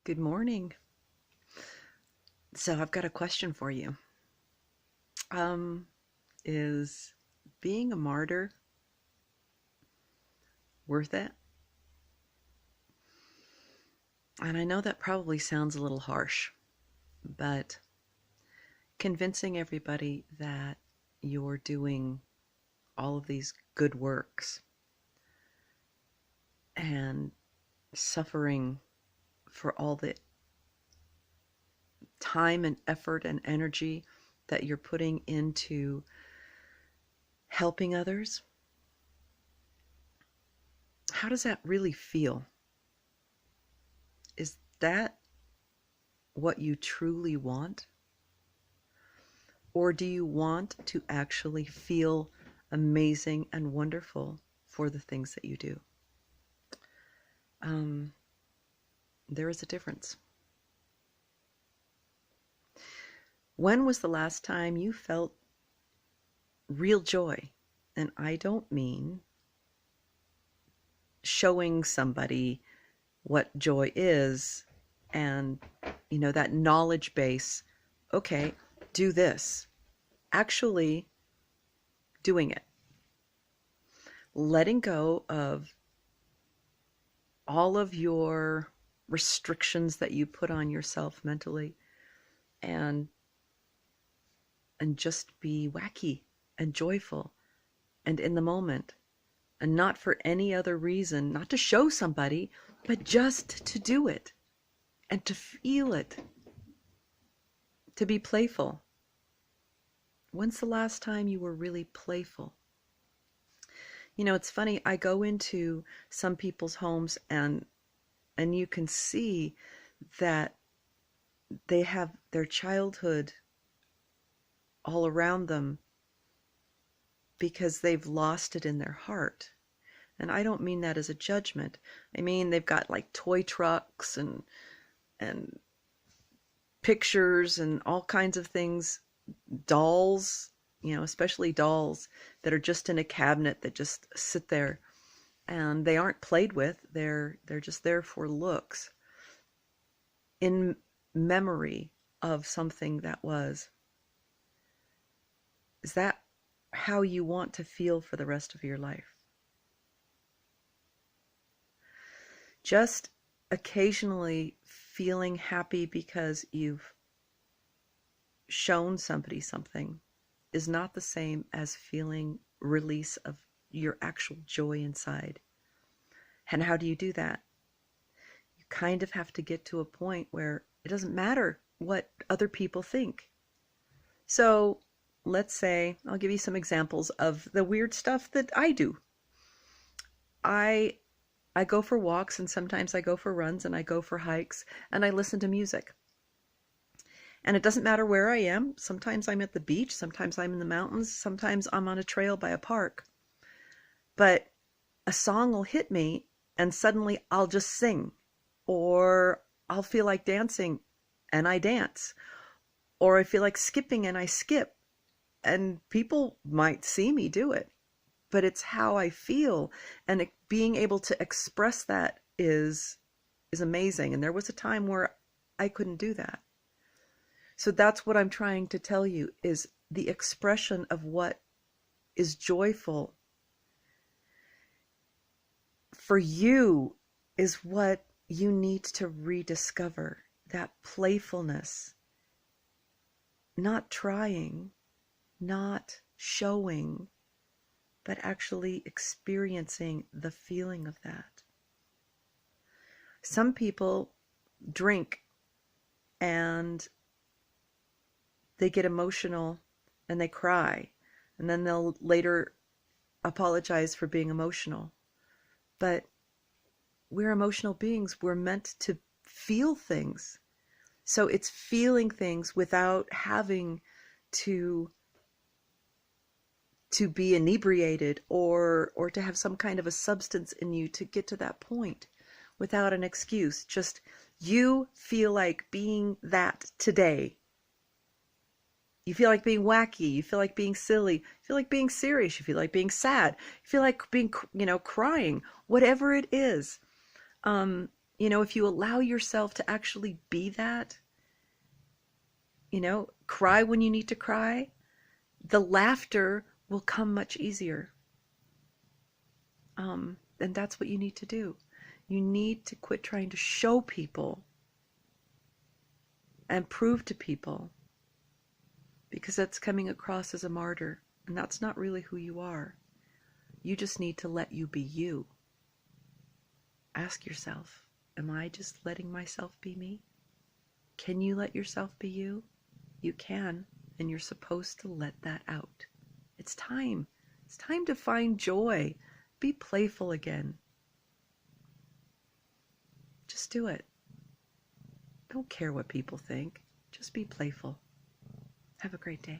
Good morning. So I've got a question for you. Um, is being a martyr worth it? And I know that probably sounds a little harsh, but convincing everybody that you're doing all of these good works and suffering for all the time and effort and energy that you're putting into helping others, how does that really feel? Is that what you truly want? Or do you want to actually feel amazing and wonderful for the things that you do? Um, there is a difference. When was the last time you felt real joy? And I don't mean showing somebody what joy is and, that knowledge base. Okay, do this. Actually doing it. Letting go of all of your restrictions that you put on yourself mentally and just be wacky and joyful and in the moment, and not for any other reason, not to show somebody, but just to do it and to feel it, to be playful. When's the last time you were really playful? It's funny, I go into some people's homes and you can see that they have their childhood all around them because they've lost it in their heart. And I don't mean that as a judgment. I mean, they've got like toy trucks and pictures and all kinds of things, dolls, especially dolls that are just in a cabinet that just sit there and they aren't played with. They're just there for looks in memory of something that was. Is that how you want to feel for the rest of your life? Just occasionally feeling happy because you've shown somebody something is not the same as feeling release of your actual joy inside. And how do you do that? You kind of have to get to a point where it doesn't matter what other people think. So let's say, I'll give you some examples of the weird stuff that I do. I go for walks, and sometimes I go for runs, and I go for hikes, and I listen to music. And it doesn't matter where I am. Sometimes I'm at the beach, sometimes I'm in the mountains, sometimes I'm on a trail by a park. But a song will hit me, and suddenly I'll just sing, or I'll feel like dancing, and I dance, or I feel like skipping, and I skip. And people might see me do it, but it's how I feel, and being able to express that is amazing. And there was a time where I couldn't do that. So that's what I'm trying to tell you, is the expression of what is joyful for you is what you need to rediscover. That playfulness, not trying, not showing, but actually experiencing the feeling of that. Some people drink and they get emotional and they cry, and then they'll later apologize for being emotional. But we're emotional beings. We're meant to feel things. So it's feeling things without having to be inebriated or to have some kind of a substance in you to get to that point without an excuse. Just you feel like being that today. You feel like being wacky. You feel like being silly. You feel like being serious. You feel like being sad. You feel like being, crying. Whatever it is. If you allow yourself to actually be that, cry when you need to cry, the laughter will come much easier. And that's what you need to do. You need to quit trying to show people and prove to people, because that's coming across as a martyr, and that's not really who you are. You just need to let you be you. Ask yourself, am I just letting myself be me? Can you let yourself be you? You can, and you're supposed to let that out. It's time. It's time to find joy. Be playful again. Just do it. Don't care what people think. Just be playful. Have a great day.